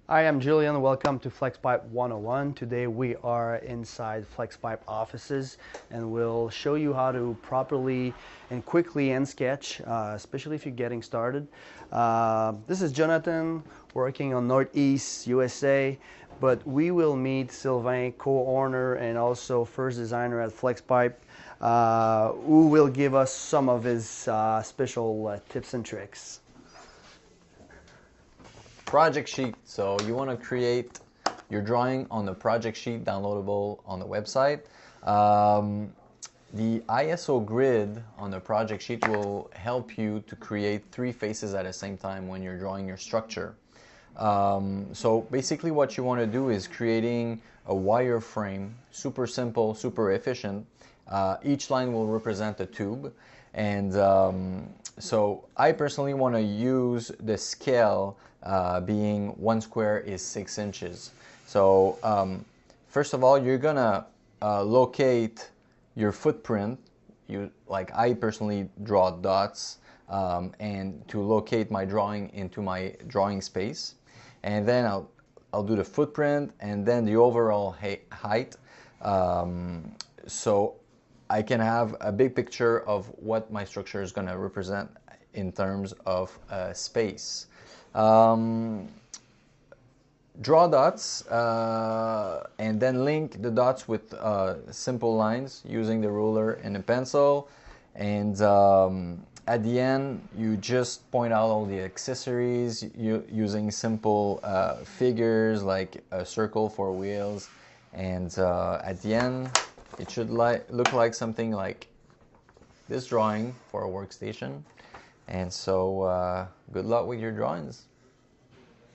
Hi, I'm Julian. Welcome to Flexpipe 101. Today we are inside Flexpipe offices and we'll show you how to properly and quickly end sketch, especially if you're getting started. This is Jonathan working on Northeast USA, but we will meet Sylvain, co-owner and also first designer at Flexpipe, who will give us some of his special tips and tricks. Project sheet. So you want to create your drawing on the project sheet downloadable on the website. The ISO grid on the project sheet will help you to create three faces at the same time when you're drawing your structure. So basically what you want to do is creating a wireframe, super simple, super efficient. Each line will represent a tube, and so I personally want to use the scale being 1 square is 6 inches. So first of all, you're gonna locate your footprint. Like I personally draw dots, and to locate my drawing into my drawing space, and then I'll do the footprint and then the overall height, so I can have a big picture of what my structure is going to represent in terms of space. Draw dots and then link the dots with simple lines using the ruler and a pencil, and at the end you just point out all the accessories using simple figures like a circle for wheels, and at the end it should look like something like this drawing for a workstation. And so good luck with your drawings.